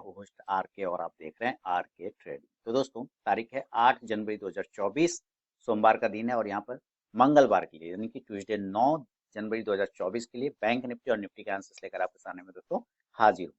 आपका host are के और आप देख रहे हैं आर के ट्रेडिंग। तो दोस्तों तारीख है 8 जनवरी 2024, सोमवार का दिन है और यहाँ पर मंगलवार के लिए यानी कि ट्यूसडे 9 जनवरी 2024 के लिए बैंक निफ्टी और निफ्टी के आंसर्स लेकर आपके सामने में दोस्तों हाजिर हूँ।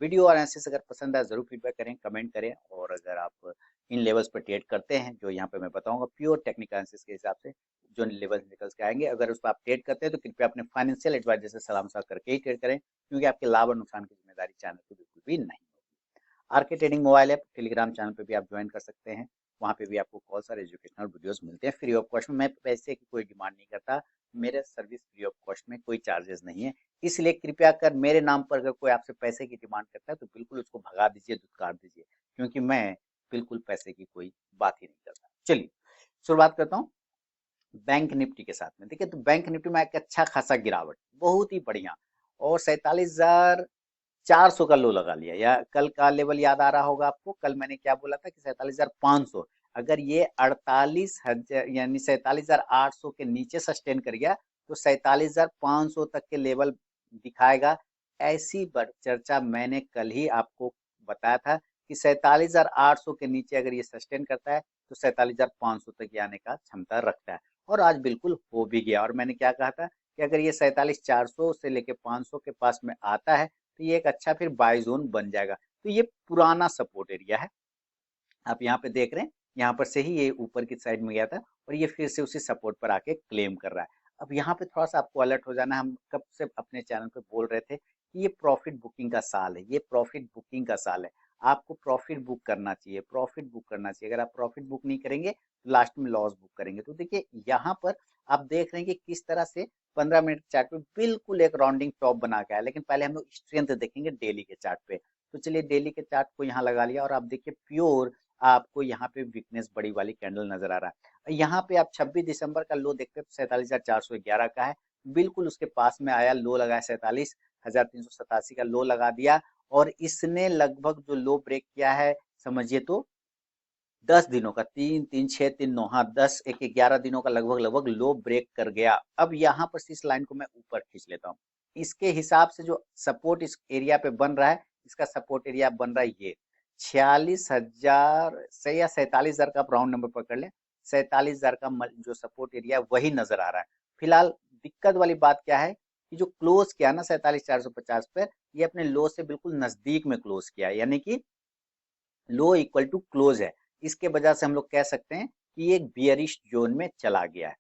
वीडियो और एनालिसिस अगर पसंद आए जरूर फीडबैक करें, कमेंट करें और अगर आप इन लेवल्स पर ट्रेड करते हैं जो यहाँ पे मैं बताऊंगा प्योर टेक्निकल एनालिसिस के हिसाब से जो लेवल्स निकल के आएंगे, अगर उस पर आप ट्रेड करते हैं तो कृपया अपने फाइनेंशियल एडवाइजर से सलाह मशवरा करके ही ट्रेड करें, क्योंकि आपके लाभ और नुकसान की जिम्मेदारी चैनल की बिल्कुल भी नहीं होगी। आर के trading mobile app Telegram channel पे भी आप ज्वाइन कर सकते हैं। वहाँ पे भी आपको बहुत सारे एजुकेशनल वीडियोस मिलते हैं फ्री ऑफ कॉस्ट में। मैं पैसे की कोई डिमांड नहीं करता, मेरे सर्विस फ्री ऑफ कॉस्ट में कोई चार्जेस नहीं है। इसलिए कृपया कर मेरे नाम पर अगर कोई आपसे पैसे की डिमांड करता है तो बिल्कुल उसको भगा दीजिए, धुतकार दीजिए, क्योंकि मैं बिल्कुल पैसे की कोई बात ही नहीं करता। चलिए शुरुआत करता हूँ बैंक निफ्टी के साथ में। देखिए तो बैंक निफ्टी में एक अच्छा खासा गिरावट, बहुत ही बढ़िया, और 47,400 का लो लगा लिया। या कल का लेवल याद आ रहा होगा आपको, कल मैंने क्या बोला था कि 47,500, अगर ये 48,000 यानी 47,800 के नीचे सस्टेन कर गया तो 47,500 तक के लेवल दिखाएगा। ऐसी चर्चा मैंने कल ही आपको बताया था कि 47,800 के नीचे अगर ये सस्टेन करता है तो 47,500 तक आने का क्षमता रखता है, और आज बिल्कुल हो भी गया। और मैंने क्या कहा था कि अगर ये 47,400 से लेके 500 के पास में आता है तो ये एक अच्छा फिर बाय जोन बन जाएगा। तो ये पुराना सपोर्ट एरिया है, आप यहाँ पे देख रहे हैं, यहाँ पर से ही ये ऊपर की साइड में गया था और ये फिर से उसी सपोर्ट पर आके क्लेम कर रहा है। अब यहाँ पे थोड़ा सा आपको अलर्ट हो जाना है। हम कब से अपने चैनल पे बोल रहे थे कि ये प्रॉफिट बुकिंग का साल है, ये प्रॉफिट बुकिंग का साल है, आपको प्रॉफिट बुक करना चाहिए, प्रॉफिट बुक करना चाहिए। अगर आप प्रॉफिट बुक नहीं करेंगे तो लास्ट में लॉस बुक करेंगे। तो देखिए यहाँ पर आप देख रहे हैं कि किस तरह से 15 मिनट चार्ट पे बिल्कुल एक राउंडिंग टॉप बना के आया। लेकिन पहले हम लोग स्ट्रेंथ देखेंगे डेली के चार्ट पे। तो चलिए डेली के चार्ट को यहाँ लगा लिया और आप देखिए प्योर आपको यहाँ पे वीकनेस बड़ी वाली कैंडल नजर आ रहा है। यहाँ पे आप 26 दिसंबर का लो देखते हैं तो 47,411 का है, बिल्कुल उसके पास में आया, लो लगाया 47,387 का लो लगा दिया। और इसने लगभग जो लो ब्रेक किया है समझिए तो 10 दिनों का, 3 3 6 3 9, हाँ 11 दिनों का लगभग लो ब्रेक कर गया। अब यहाँ पर इस लाइन को मैं ऊपर खींच लेता हूँ। इसके हिसाब से जो सपोर्ट इस एरिया पे बन रहा है, इसका सपोर्ट एरिया बन रहा है ये 46,000 से या 47,000 का आप राउंड नंबर पकड़ लें, 47,000 का जो सपोर्ट एरिया वही नजर आ रहा है फिलहाल। दिक्कत वाली बात क्या है कि जो क्लोज किया ना 47,450 पर, ये अपने लो से बिल्कुल नजदीक में क्लोज किया है, यानी कि लो इक्वल टू क्लोज है। इसके वजह से हम लोग कह सकते हैं कि ये एक बियरिश जोन में चला गया है,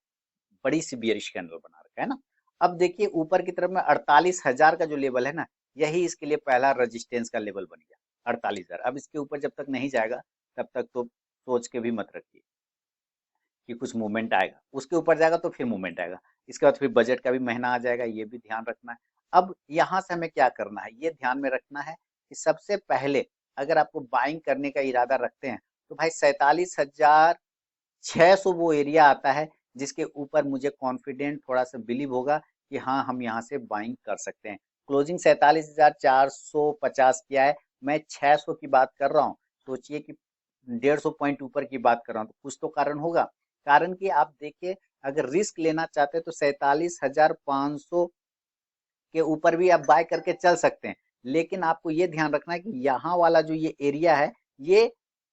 बड़ी सी बियरिश कैंडल बना रखा है ना। अब देखिए ऊपर की तरफ में 48,000 का जो लेवल है ना, यही इसके लिए पहला रजिस्टेंस का लेवल बन गया 48,000। अब इसके ऊपर जब तक नहीं जाएगा तब तक तो सोच के भी मत रखिए कि कुछ मूवमेंट आएगा, उसके ऊपर जाएगा तो फिर मूवमेंट आएगा। इसके बाद फिर बजट का भी महीना आ जाएगा, ये भी ध्यान रखना है। अब यहाँ से हमें क्या करना है, ये ध्यान में रखना है कि सबसे पहले अगर आपको बाइंग करने का इरादा रखते हैं तो भाई 47,600 वो एरिया आता है जिसके ऊपर मुझे कॉन्फिडेंट थोड़ा सा बिलीव होगा कि हाँ हम यहाँ से बाइंग कर सकते हैं। क्लोजिंग 47,450 किया है, मैं 600 की बात कर रहा हूँ, सोचिए कि 150 पॉइंट ऊपर की बात कर रहा हूँ, तो कुछ तो कारण होगा। कारण कि आप देखिए अगर रिस्क लेना चाहते हैं तो 47,500 के ऊपर भी आप बाय करके चल सकते हैं। लेकिन आपको ये ध्यान रखना है कि यहाँ वाला जो ये एरिया है, ये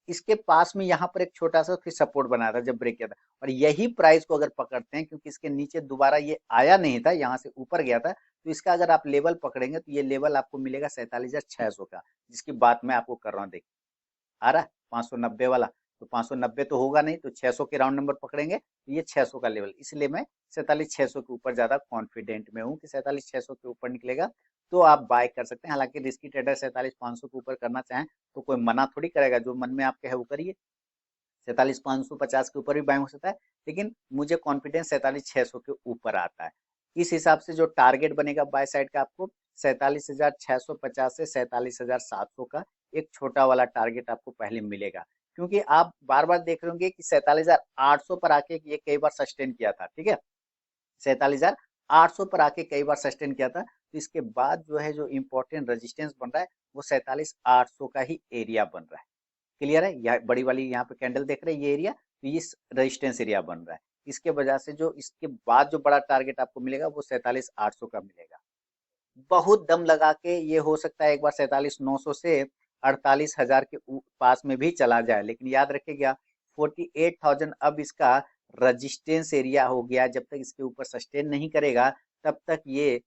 इसके पास में यहाँ पर एक छोटा सा फिर सपोर्ट बनाया था जब ब्रेक किया था, और यही प्राइस को अगर पकड़ते हैं, क्योंकि इसके नीचे दोबारा ये आया नहीं था, यहाँ से ऊपर गया था, तो इसका अगर आप लेवल पकड़ेंगे तो ये लेवल आपको मिलेगा 47,600 का, जिसकी बात मैं आपको कर रहा हूँ। देखिए आ रहा है 590 वाला, तो 590 तो होगा नहीं, तो 600 के राउंड नंबर पकड़ेंगे तो ये 600 का लेवल। इसलिए मैं 47,600 के ऊपर ज्यादा कॉन्फिडेंट में हूँ कि 47,600 के ऊपर निकलेगा तो आप बाय कर सकते हैं। हालांकि रिस्की ट्रेडर 47,500 के ऊपर करना चाहें तो कोई मना थोड़ी करेगा, जो मन में आपके है वो करिए। 47,550 के ऊपर भी बाइंग हो सकता है, लेकिन मुझे कॉन्फिडेंस 47,600 के ऊपर आता है। इस हिसाब से जो टारगेट बनेगा बाय साइड का, आपको 47,650 से 47,700 का एक छोटा वाला टारगेट आपको पहले मिलेगा। क्योंकि आप बार बार देख रहे होंगे कि 47,800 पर आके ये कई बार सस्टेन किया था, ठीक है, 47,800 पर आके कई बार सस्टेन किया था। तो इसके बाद जो है जो इंपॉर्टेंट रेजिस्टेंस बन रहा है वो 47,800 का ही एरिया बन रहा है। क्लियर है, यह बड़ी वाली यहाँ पे कैंडल देख रहे हैं ये एरिया, तो ये रेजिस्टेंस एरिया बन रहा है। इसके वजह से जो इसके बाद जो बड़ा टारगेट आपको मिलेगा वो 47,800 का मिलेगा। बहुत दम लगा के ये हो सकता है एक बार 47,900 से 48,000 के पास में भी चला जाए, लेकिन याद रखिएगा 48,000 अब इसका रजिस्टेंस एरिया हो गया। जब तक इसके ऊपर सस्टेन नहीं करेगा तब तक ये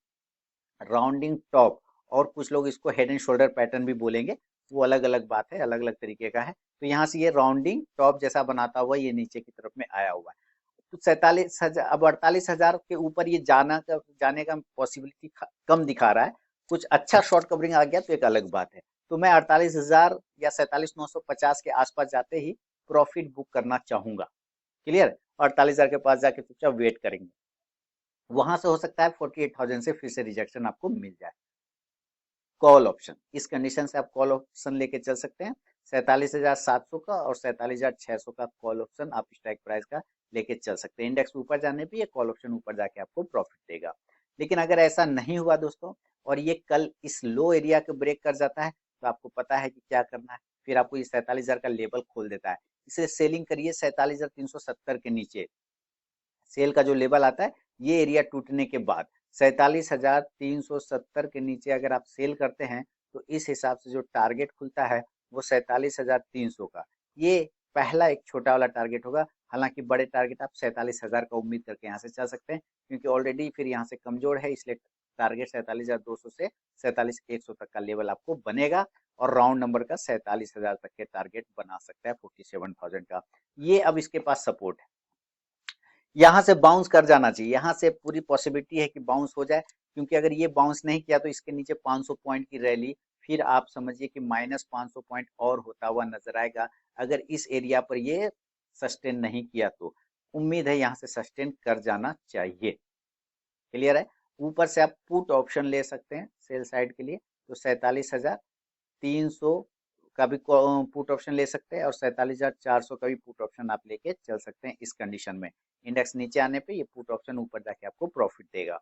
राउंडिंग टॉप, और कुछ लोग इसको हेड एंड शोल्डर पैटर्न भी बोलेंगे, वो अलग अलग बात है, अलग अलग तरीके का है। तो यहाँ से ये राउंडिंग टॉप जैसा बनाता हुआ ये नीचे की तरफ में आया हुआ है। तो 47,000, अब 48,000 के ऊपर ये जाने का पॉसिबिलिटी कम दिखा रहा है। कुछ अच्छा शॉर्ट कवरिंग आ गया तो एक अलग बात है। तो मैं 48,000 या 47,950 के आसपास जाते ही प्रॉफिट बुक करना चाहूंगा। क्लियर? 48,000 के पास जाके चुपचाप वेट करेंगे, वहां से हो सकता है 48,000 से फिर से रिजेक्शन आपको मिल जाए। कॉल ऑप्शन, इस कंडीशन से आप कॉल ऑप्शन लेके चल सकते हैं। 47,700 का और 47,600 का कॉल ऑप्शन आप स्ट्राइक प्राइस का लेके चल सकते हैं। इंडेक्स ऊपर जाने पे ये कॉल ऑप्शन ऊपर जाके आपको प्रॉफिट देगा। लेकिन अगर ऐसा नहीं हुआ दोस्तों, और ये कल इस लो एरिया को ब्रेक कर जाता है, तो आपको पता है कि क्या करना है। फिर आपको ये 47,000 का लेवल खोल देता है, इसे सेलिंग करिए 47,370 के नीचे। सेल का जो लेवल आता है ये एरिया टूटने के बाद 47,370 के नीचे अगर आप सेल करते हैं, तो इस हिसाब से जो टारगेट खुलता है वो 47,300 का, ये पहला एक छोटा वाला टारगेट होगा। हालांकि बड़े टारगेट आप 47,000 का उम्मीद करके यहाँ से चल सकते हैं, क्योंकि ऑलरेडी फिर यहाँ से कमजोर है, इसलिए टारगेट 47,200 से 47,100 तक का लेवल आपको बनेगा, और राउंड नंबर का 47,000 तक के टारगेट बना सकता है 47,000 का। ये अब इसके पास सपोर्ट है, यहाँ से बाउंस कर जाना चाहिए, यहाँ से पूरी पॉसिबिलिटी है कि बाउंस हो जाए, क्योंकि अगर ये बाउंस नहीं किया तो इसके नीचे 500 पॉइंट की रैली, फिर आप समझिए कि -500 पॉइंट और होता हुआ नजर आएगा। अगर इस एरिया पर ये सस्टेन नहीं किया तो उम्मीद है यहाँ से सस्टेन कर जाना चाहिए। क्लियर है? ऊपर से आप पुट ऑप्शन ले सकते हैं सेल साइड के लिए, तो 47,300 का भी पुट ऑप्शन ले सकते हैं, और 47,400 का भी पुट ऑप्शन आप लेके चल सकते हैं इस कंडीशन में। इंडेक्स नीचे आने पे ये पुट ऑप्शन ऊपर जाके आपको प्रॉफिट देगा।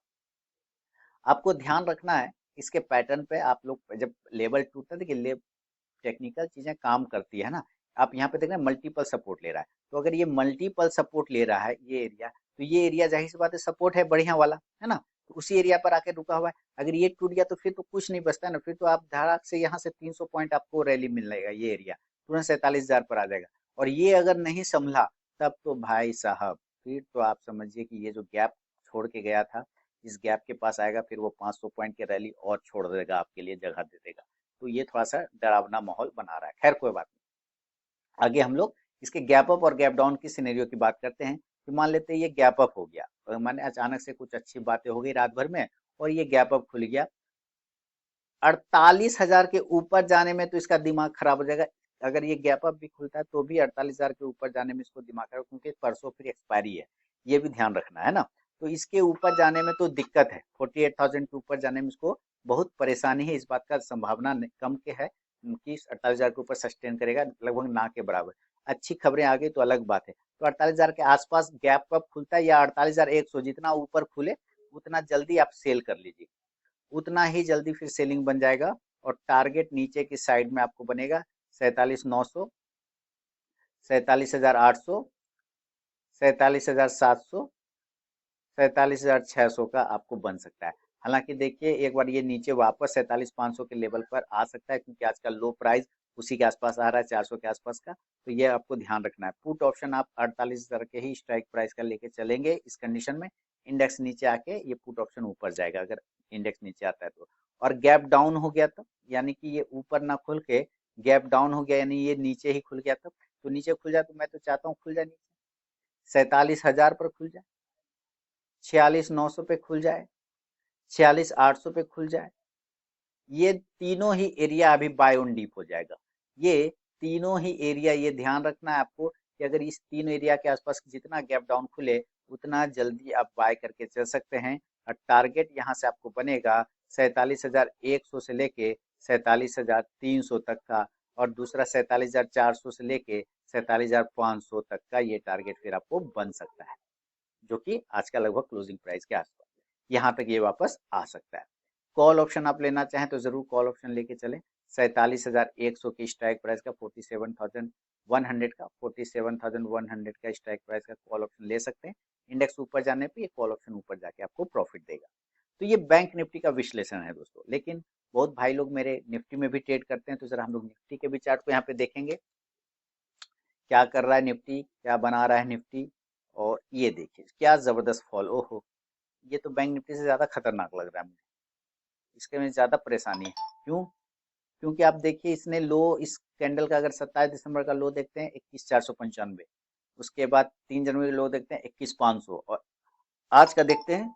आपको ध्यान रखना है इसके पैटर्न पे, आप लोग जब लेवल टूटता है, देखिए टेक्निकल चीजें काम करती है ना। आप यहाँ पे देख रहे हैं मल्टीपल सपोर्ट ले रहा है, तो अगर ये मल्टीपल सपोर्ट ले रहा है ये एरिया, तो ये एरिया जाहिर सी बात है सपोर्ट है बढ़िया वाला, है ना। तो उसी एरिया पर आके रुका हुआ है। अगर ये टूट गया तो फिर तो कुछ नहीं बचता है ना, फिर तो आप धड़ाक से यहाँ से 300 पॉइंट आपको रैली मिलेगा, ये एरिया तुरंत 47,000 पर आ जाएगा। और ये अगर नहीं संभला तब तो भाई साहब फिर तो आप समझिए कि ये जो गैप छोड़ के गया था, इस गैप के पास आएगा, फिर वो 500 पॉइंट की रैली और छोड़ देगा, आपके लिए जगह दे देगा। तो ये थोड़ा सा डरावना माहौल बना रहा है। खैर कोई बात नहीं, आगे हम लोग इसके गैप अप और गैप डाउन की सिनेरियो की बात करते हैं। तो मान लेते हैं ये गैप अप हो गया, और माने अचानक से कुछ अच्छी बातें हो गई रात भर में और ये गैप अप खुल गया 48,000 के ऊपर जाने में, तो इसका दिमाग खराब हो जाएगा। अगर ये गैप अप भी खुलता है तो भी 48,000 के ऊपर जाने में इसको दिमाग खराब, क्योंकि परसों फिर एक्सपायरी है, ये भी ध्यान रखना है ना। तो इसके ऊपर जाने में तो दिक्कत है, 48,000 के ऊपर जाने में इसको बहुत परेशानी है। इस बात का संभावना कम के है कि 48,000 के ऊपर सस्टेन करेगा, लगभग ना के बराबर। अच्छी खबरें आ गई तो अलग बात है। तो 48,000 के आसपास गैप अप खुलता है, या 48,100 जितना ऊपर खुले उतना जल्दी आप सेल कर लीजिए, उतना ही जल्दी फिर सेलिंग बन जाएगा। और टारगेट नीचे की साइड में आपको बनेगा 47,900, 47,800, 47,700, 47,600 का आपको बन सकता है। हालांकि देखिए एक बार ये नीचे वापस 47,500 के लेवल पर आ सकता है, क्योंकि आज का लो प्राइस उसी के आसपास आ रहा है, 400 के आसपास का। तो ये आपको ध्यान रखना है। पुट ऑप्शन आप 48,000 के ही स्ट्राइक प्राइस का लेके चलेंगे इस कंडीशन में। इंडेक्स नीचे आके ये पुट ऑप्शन ऊपर जाएगा अगर इंडेक्स नीचे आता है तो। और गैप डाउन हो गया तब, यानी कि ये ऊपर ना खुल के गैप डाउन हो गया, यानी ये नीचे ही खुल गया तब। तो नीचे खुल जाए तो मैं तो चाहता हूँ खुल जाए नीचे 47,000 पर खुल जाए, 46,900 पे खुल जाए, 46,800 पे खुल जाए। ये तीनों ही एरिया अभी बाय ऑन डीप हो जाएगा। ये तीनों ही एरिया, ये ध्यान रखना है आपको कि अगर इस तीन एरिया के आसपास जितना गैप डाउन खुले उतना जल्दी आप बाय करके चल सकते हैं। और टारगेट यहाँ से आपको बनेगा 47,100 से लेके 47,300 तक का, और दूसरा 47,400 से लेके 47,500 तक का ये टारगेट फिर आपको बन सकता है, जो कि आज का लगभग क्लोजिंग प्राइस के आसपास। यहाँ तक ये वापस आ सकता है। कॉल ऑप्शन आप लेना चाहें तो जरूर कॉल ऑप्शन लेके चलें। 47,100 की स्ट्राइक प्राइस का, 47,100 का, 47,100 का स्ट्राइक प्राइस का कॉल ऑप्शन ले सकते हैं। इंडेक्स ऊपर जाने पे ये कॉल ऑप्शन ऊपर जाके आपको प्रॉफिट देगा। तो ये बैंक निफ्टी का विश्लेषण है दोस्तों। लेकिन बहुत भाई लोग मेरे निफ्टी में भी ट्रेड करते हैं, तो जरा हम लोग निफ्टी के भी चार्ट को यहाँ पे देखेंगे, क्या कर रहा है निफ्टी, क्या बना रहा है निफ्टी। और ये देखिए क्या जबरदस्त फॉल, ओहो, ये तो बैंक निफ्टी से ज्यादा खतरनाक लग रहा है मुझे, इसके में ज्यादा परेशानी है। क्यों? क्योंकि आप देखिए इसने लो, इस कैंडल का अगर 27 दिसंबर का लो देखते हैं 21,495, उसके बाद 3 जनवरी का लो देखते हैं 21,500, और आज का देखते हैं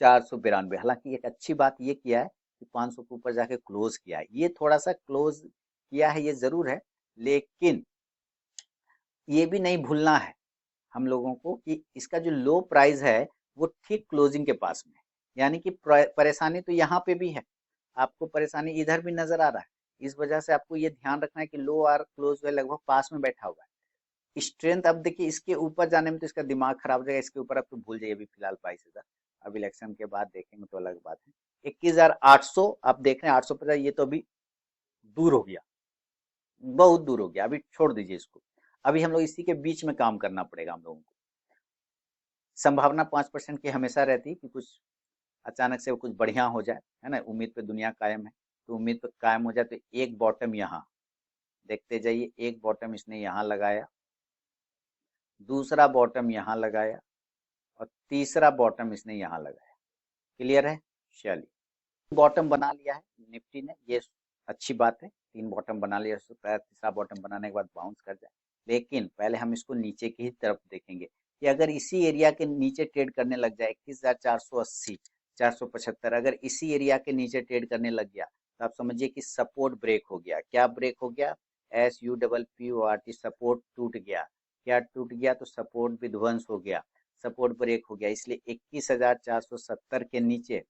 492। हालांकि एक अच्छी बात ये किया है कि 500 के ऊपर जाके क्लोज किया है, ये थोड़ा सा क्लोज किया है ये जरूर है, लेकिन ये भी नहीं भूलना है हम लोगों को कि इसका जो लो प्राइस है वो ठीक क्लोजिंग के पास में है। यानी कि परेशानी तो यहाँ पे भी है, आपको परेशानी इधर भी नजर आ रहा है। इस वजह से आपको ये ध्यान रखना है कि लो और क्लोज है लगभग पास में बैठा हुआ है। स्ट्रेंथ अब देखिए इसके ऊपर जाने में तो इसका दिमाग खराब हो जाएगा, इसके ऊपर अब तो भूल जाइए अभी फिलहाल 22,000, अब इलेक्शन के बाद देखेंगे तो अलग बात है। 21,800 आप देख रहे हैं, 850 ये तो अभी दूर हो गया, बहुत दूर हो गया, अभी छोड़ दीजिए इसको। अभी हम लोग इसी के बीच में काम करना पड़ेगा हम लोगों को। संभावना 5% की हमेशा रहती है कि कुछ अचानक से कुछ बढ़िया हो जाए, है ना, उम्मीद पे दुनिया कायम है। तो उम्मीद पे कायम हो जाए तो एक बॉटम यहाँ देखते जाइए, एक बॉटम इसने यहाँ लगाया, दूसरा बॉटम यहाँ लगाया, और तीसरा बॉटम इसने यहाँ लगाया। क्लियर है? चलिए, बॉटम बना लिया है निफ्टी ने, ये अच्छी बात है, 3 बॉटम बना लिया, तीसरा बॉटम बनाने के बाद बाउंस कर जाए। लेकिन पहले हम इसको नीचे की ही तरफ देखेंगे कि अगर इसी एरिया के नीचे ट्रेड करने लग जाए 21,480, 475, अगर इसी एरिया के नीचे ट्रेड करने लग गया तो आप समझिए कि सपोर्ट ब्रेक हो गया। क्या ब्रेक हो गया? SUPPORT, सपोर्ट टूट गया। क्या टूट गया? तो सपोर्ट विध्वंस हो गया, सपोर्ट ब्रेक हो गया। इसलिए 21,470 के नीचे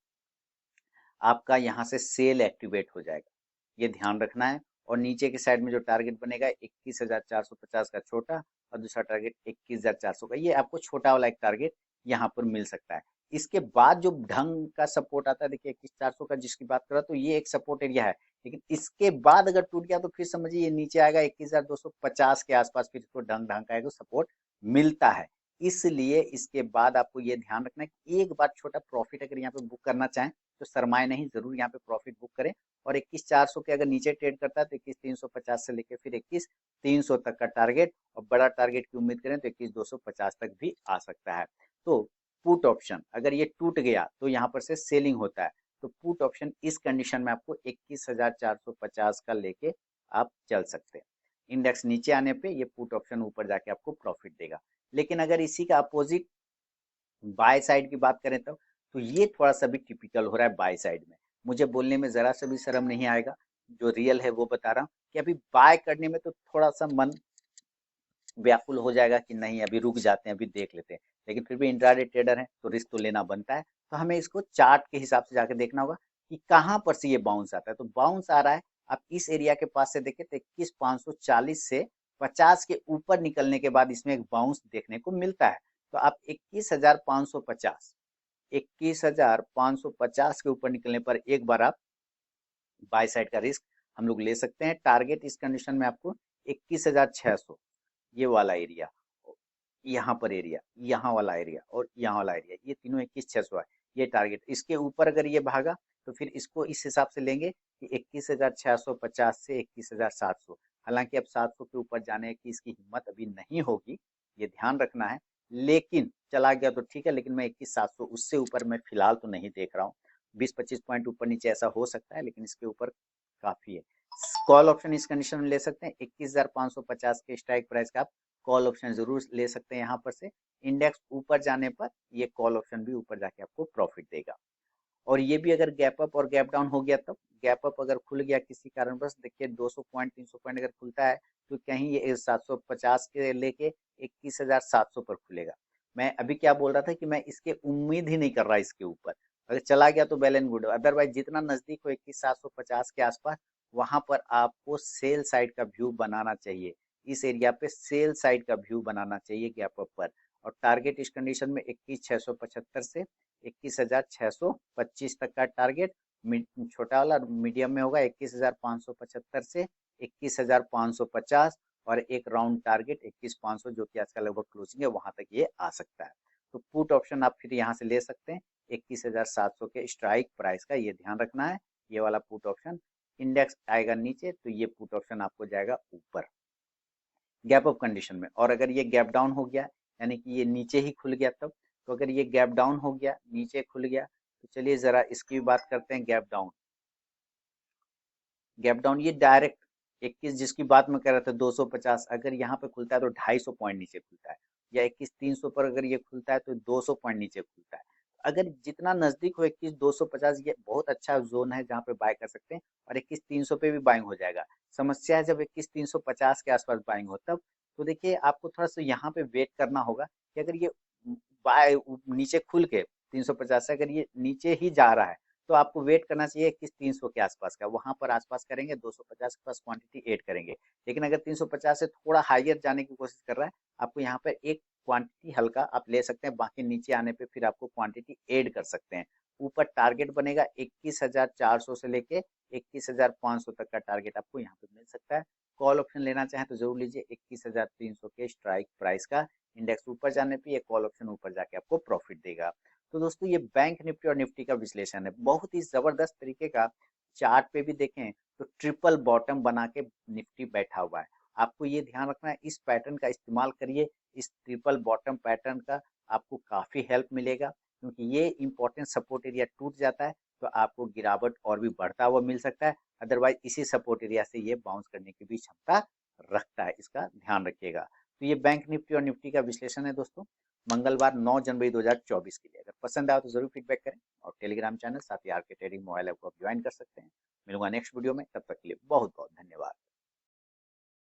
आपका यहाँ से सेल एक्टिवेट हो जाएगा, ये ध्यान रखना है। और नीचे की साइड में जो टारगेट बनेगा 21,450 का छोटा, और दूसरा टारगेट 21,400 का, ये आपको छोटा वाला एक टारगेट यहाँ पर मिल सकता है। इसके बाद जो ढंग का सपोर्ट आता है, देखिए 21,400 का जिसकी बात कर रहा तो ये एक सपोर्ट एरिया है, लेकिन इसके बाद अगर टूट गया तो फिर समझिए ये नीचे आएगा 21,250 के आसपास, फिर इसको ढंग ढंग का सपोर्ट मिलता है। इसलिए इसके बाद आपको ये ध्यान रखना है कि एक बार छोटा प्रॉफिट अगर यहाँ पे बुक करना चाहें तो शरमाए नहीं, जरूर यहाँ पे प्रॉफिट बुक करें। और 21,400 के अगर नीचे ट्रेड करता है तो 21,350 से लेके फिर 21,300 तक का टारगेट, और बड़ा टारगेट की उम्मीद करें तो 21,250 तक भी आ सकता है। तो पुट ऑप्शन अगर ये टूट गया तो यहाँ पर से सेलिंग होता है, तो पुट ऑप्शन इस कंडीशन में आपको 21,450 का लेके आप चल सकते हैं। इंडेक्स नीचे आने पे ये पुट ऑप्शन ऊपर जाके आपको प्रॉफिट देगा। लेकिन अगर इसी का अपोजिट बाय साइड की बात करें तो ये थोड़ा सा भी टिपिकल हो रहा है बाय साइड में। मुझे बोलने में जरा सा भी शर्म नहीं आएगा, जो रियल है वो बता रहा हूँ कि अभी बाय करने में तो थोड़ा सा मन व्याकुल हो जाएगा कि नहीं अभी रुक जाते हैं, अभी देख लेते हैं, लेकिन फिर भी इंट्राडे ट्रेडर है तो रिस्क तो लेना बनता है। तो हमें इसको चार्ट के हिसाब से जाके देखना होगा कि कहाँ पर से ये बाउंस आता है। तो बाउंस आ रहा है, आप इस एरिया के पास से देखें तो 21,540 से 50 के ऊपर निकलने के बाद इसमें एक बाउंस देखने को मिलता है। तो आप 21,550, 21,550 के ऊपर निकलने पर एक बार आप बाय साइड का रिस्क हम लोग ले सकते हैं। टारगेट इस कंडीशन में आपको 21,600, ये वाला एरिया, यहाँ पर एरिया, यहाँ वाला एरिया और यहाँ वाला एरिया, ये तीनों 21,600 है, ये टारगेट। इसके ऊपर अगर ये भागा तो फिर इसको इस हिसाब से लेंगे कि 21,650 से 21,700। हालांकि अब 700 के ऊपर जाने की इसकी हिम्मत अभी नहीं होगी, ये ध्यान रखना है। लेकिन चला गया तो ठीक है, लेकिन मैं 21,700 उससे ऊपर मैं फिलहाल तो नहीं देख रहा हूँ। 20-25 पॉइंट ऊपर नीचे ऐसा हो सकता है, लेकिन इसके ऊपर काफी है। कॉल ऑप्शन इस कंडीशन में ले सकते हैं, 21,550 के स्ट्राइक प्राइस का आप कॉल ऑप्शन जरूर ले सकते हैं यहाँ पर से। इंडेक्स ऊपर जाने पर ये कॉल ऑप्शन भी ऊपर जाके आपको प्रॉफिट देगा। और ये भी अगर गैप अप और गैप डाउन हो गया तब, गैप अप अगर खुल गया किसी कारणवश, देखिए 200 पॉइंट 300 पॉइंट अगर खुलता है तो कहीं ये 750 के लेके 21,700 पर खुलेगा। मैं अभी क्या बोल रहा था कि मैं इसके उम्मीद ही नहीं कर रहा इसके ऊपर, अगर चला गया तो वेल एंड गुड, अदरवाइज जितना नजदीक हो 21,750 के आसपास वहां पर आपको सेल साइड का व्यू बनाना चाहिए। इस एरिया पे सेल साइड का व्यू बनाना चाहिए गैप अप पर। और टारगेट इस कंडीशन में 21,675 से 21,625 तक का टारगेट, छोटा वाला मीडियम में होगा 21,575 से 21,550, और एक राउंड टारगेट 21,500 जो कि आज का लगभग क्लोजिंग है, वहां तक ये आ सकता है। तो पुट ऑप्शन आप फिर यहाँ से ले सकते हैं 21,700 के स्ट्राइक प्राइस का ये ध्यान रखना है। ये वाला पुट ऑप्शन, इंडेक्स आएगा नीचे तो ये पुट ऑप्शन आपको जाएगा ऊपर गैप अप कंडीशन में। और अगर ये गैप डाउन हो गया यानी कि ये नीचे ही खुल गया तब, तो अगर ये गैप डाउन हो गया, नीचे खुल गया, तो चलिए जरा इसकी भी बात करते हैं। गैप डाउन, गैप डाउन ये डायरेक्ट 21 जिसकी बात मैं कर रहा था 250, अगर यहाँ पे खुलता है तो 250 पॉइंट नीचे खुलता है, या 21,300 पर अगर ये खुलता है तो 200 पॉइंट नीचे खुलता है। अगर जितना नजदीक हो 21,250, ये बहुत अच्छा जोन है जहाँ पे बाय कर सकते हैं, और 21,300 पे भी बाइंग हो जाएगा। समस्या है जब 21,350 के आसपास बाइंग हो तब, तो देखिए आपको थोड़ा सा यहाँ पे वेट करना होगा कि अगर ये बाय नीचे खुल के 350 से अगर ये नीचे ही जा रहा है तो आपको वेट करना चाहिए 21,300 के आसपास का, वहां पर आसपास करेंगे 250 के पास क्वांटिटी ऐड करेंगे। लेकिन अगर 350 से थोड़ा हाइयर जाने की कोशिश कर रहा है, आपको यहाँ पर एक क्वांटिटी हल्का आप ले सकते हैं, बाकी नीचे आने पे फिर आपको क्वांटिटी ऐड कर सकते हैं। ऊपर टारगेट बनेगा 21,400 से लेके 21,500 तक का टारगेट आपको यहाँ पे मिल सकता है। कॉल ऑप्शन लेना चाहें तो जरूर लीजिए 21,300 के स्ट्राइक प्राइस का। इंडेक्स ऊपर जाने पे ये कॉल ऑप्शन ऊपर जाके आपको प्रॉफिट देगा। तो दोस्तों ये बैंक निफ्टी और निफ्टी का विश्लेषण है, बहुत ही जबरदस्त तरीके का। चार्ट पे भी देखें तो ट्रिपल बॉटम बना के निफ्टी बैठा हुआ है। आपको ये ध्यान रखना है, इस पैटर्न का इस्तेमाल करिए, इस ट्रिपल बॉटम पैटर्न का आपको काफी हेल्प मिलेगा, क्योंकि ये इंपॉर्टेंट सपोर्ट एरिया टूट जाता है तो आपको गिरावट और भी बढ़ता हुआ मिल सकता है। अदरवाइज इसी सपोर्ट एरिया से ये बाउंस करने की भी क्षमता रखता है, इसका ध्यान रखिएगा। तो ये बैंक निफ्टी और निफ्टी का विश्लेषण है दोस्तों, मंगलवार 9 जनवरी 2024 के लिए। अगर पसंद आया तो जरूर फीडबैक करें, और टेलीग्राम चैनल साथ ही आर के ट्रेडिंग मोबाइल ऐप को आप ज्वाइन कर सकते हैं। मिलूंगा नेक्स्ट वीडियो में, तब तक के लिए बहुत बहुत धन्यवाद।